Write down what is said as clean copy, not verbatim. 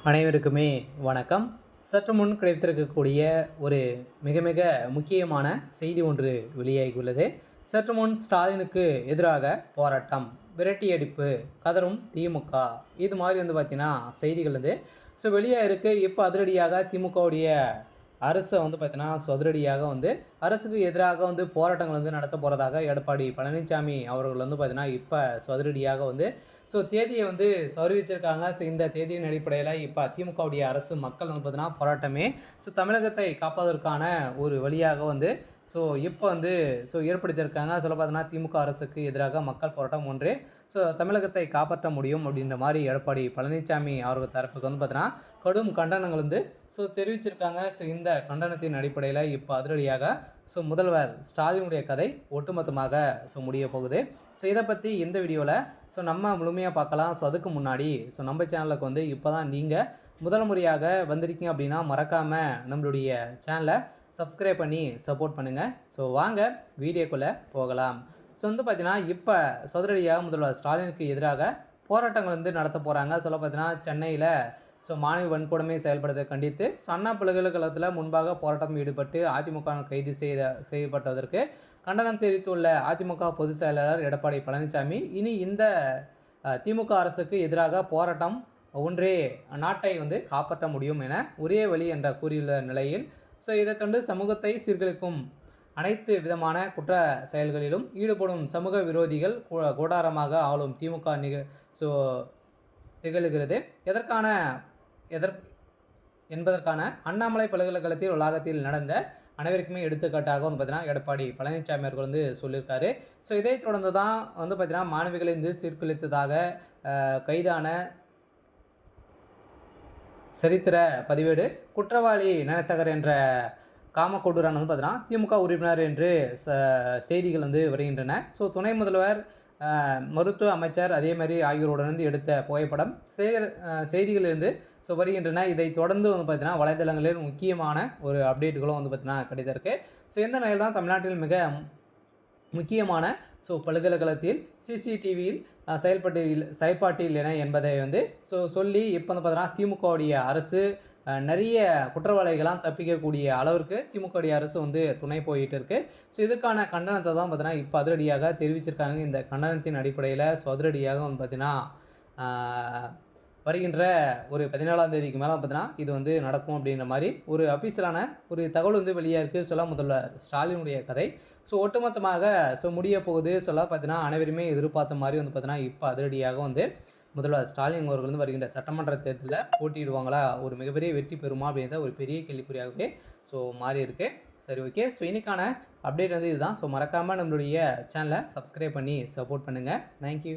அனைவருக்குமே வணக்கம். சற்று முன் கிடைத்திருக்கக்கூடிய ஒரு மிக மிக முக்கியமான செய்தி ஒன்று வெளியாகியுள்ளது. சற்று முன் ஸ்டாலினுக்கு எதிராக போராட்டம், விரட்டியடிப்பு, கதரும் திமுக. இது மாதிரி பார்த்தீங்கன்னா செய்திகள் வெளியாக இருக்குது. இப்போ அதிரடியாக திமுகவுடைய அரசை பார்த்தீங்கன்னா அதிரடியாக அரசுக்கு எதிராக போராட்டங்கள் நடத்த போகிறதாக எடப்பாடி பழனிசாமி அவர்கள் பார்த்தீங்கன்னா இப்போ அதிரடியாக தேதியை அறிவிச்சிருக்காங்க. இந்த தேதியின் அடிப்படையில் இப்போ திமுகவுடைய அரசு மக்கள் பார்த்தீங்கன்னா போராட்டமே தமிழகத்தை காப்பதற்கான ஒரு வழியாக இப்போ ஏற்படுத்தியிருக்காங்க. பார்த்தீங்கன்னா திமுக அரசுக்கு எதிராக மக்கள் போராட்டம் ஒன்று தமிழகத்தை காப்பாற்ற முடியும் அப்படின்ற மாதிரி எடப்பாடி பழனிசாமி அவர்கள் தரப்புக்கு பார்த்தீங்கன்னா கடும் கண்டனங்கள் தெரிவிச்சிருக்காங்க. இந்த கண்டனத்தின் அடிப்படையில் இப்போ அதிரடியாக முதல்வர் ஸ்டாலினுடைய கதை ஒட்டுமொத்தமாக முடிய போகுது. இதை பற்றி இந்த வீடியோவில் நம்ம முழுமையாக பார்க்கலாம். அதுக்கு முன்னாடி நம்ம சேனலுக்கு இப்போ தான் நீங்கள் முதல் முறையாக வந்திருக்கீங்க அப்படின்னா மறக்காமல் நம்மளுடைய சேனலை சப்ஸ்கிரைப் பண்ணி சப்போர்ட் பண்ணுங்கள். வாங்க வீடியோக்குள்ளே போகலாம். பார்த்தீங்கன்னா இப்போ அதிரடியாக முதல்வர் ஸ்டாலினுக்கு எதிராக போராட்டங்கள் நடத்த போகிறாங்க. பார்த்தீங்கன்னா சென்னையில் மாணவி வன்கொடுமை செயல்படுவதை கண்டித்து அண்ணா பல்கலைக்கழகத்தில் முன்பாக போராட்டம் ஈடுபட்டு அதிமுக கைது செய்யப்பட்டதற்கு கண்டனம் தெரிவித்துள்ள அதிமுக பொதுச் செயலாளர் எடப்பாடி பழனிசாமி இனி இந்த திமுக அரசுக்கு எதிராக போராட்டம் ஒன்றே நாட்டை காப்பாற்ற முடியும் என ஒரே வழி என்ற கூறியுள்ள நிலையில் இதை தொடர்ந்து சமூகத்தை சீர்குலைக்கும் அனைத்து விதமான குற்ற செயல்களிலும் ஈடுபடும் சமூக விரோதிகள் கூடாரமாக ஆளும் திமுக திகழ்கிறது. என்பதற்கான அண்ணாமலை பல்கலைக்கழகத்தில் வளாகத்தில் நடந்த அனைவருக்குமே எடுத்துக்காட்டாக பார்த்தீங்கன்னா எடப்பாடி பழனிசாமி அவர்கள் சொல்லியிருக்காரு. இதை தொடர்ந்து தான் பார்த்தீங்கன்னா மாணவிகளை சீர்குலைத்ததாக கைதான சரித்திர பதிவேடு குற்றவாளி ஞானசேகர் என்ற காமக்கொடூரன் பார்த்தீங்கன்னா திமுக உறுப்பினர் என்று செய்திகள் வருகின்றன. துணை முதல்வர், மருத்துவ அமைச்சர் அதே மாதிரி ஆகியோருடன் எடுத்த புகைப்படம் செய்திகளிலிருந்து வருகின்றன. இதை தொடர்ந்து பார்த்தீங்கன்னா வலைதளங்களில் முக்கியமான ஒரு அப்டேட்டுகளும் பார்த்தீங்கன்னா கிடைத்திருக்கு. இந்த நிலையில் தான் தமிழ்நாட்டில் மிக முக்கியமான பல்கலைக்கழகத்தில் சிசிடிவியில் செயல்பாட்டில் என என்பதை சொல்லி இப்போ பார்த்தீங்கன்னா திமுகவுடைய அரசு நிறைய குற்றவாளிகளாம் தப்பிக்கக்கூடிய அளவிற்கு திமுகவுடைய அரசு துணை போயிட்டு இருக்கு. இதுக்கான கண்டனத்தை தான் பார்த்தீங்கன்னா இப்போ அதிரடியாக தெரிவிச்சிருக்காங்க. இந்த கண்டனத்தின் அடிப்படையில் அதிரடியாக பார்த்தீங்கன்னா வருகின்ற ஒரு 17ஆம் தேதிக்கு மேலே பார்த்தீங்கன்னா இது நடக்கும் அப்படின்ற மாதிரி ஒரு அஃபீஷியலான ஒரு தகவல் வெளியாக இருக்குது. முதல்வர் ஸ்டாலினுடைய கதை ஒட்டுமொத்தமாக முடிய போகுது. பார்த்தீங்கன்னா அனைவருமே எதிர்பார்த்த மாதிரி பார்த்தீங்கன்னா இப்போ அதிரடியாக முதல்வர் ஸ்டாலின் அவர்கள் வருகின்ற சட்டமன்ற தேர்தலில் போட்டியிடுவாங்களா, ஒரு மிகப்பெரிய வெற்றி பெறுமா அப்படின்றத ஒரு பெரிய கேள்விக்குறியாகவே மாறி இருக்கு. சரி, ஓகே. இன்னைக்கான அப்டேட் இதுதான். மறக்காமல் நம்மளுடைய சேனலை சப்ஸ்கிரைப் பண்ணி சப்போர்ட் பண்ணுங்கள். தேங்க்யூ.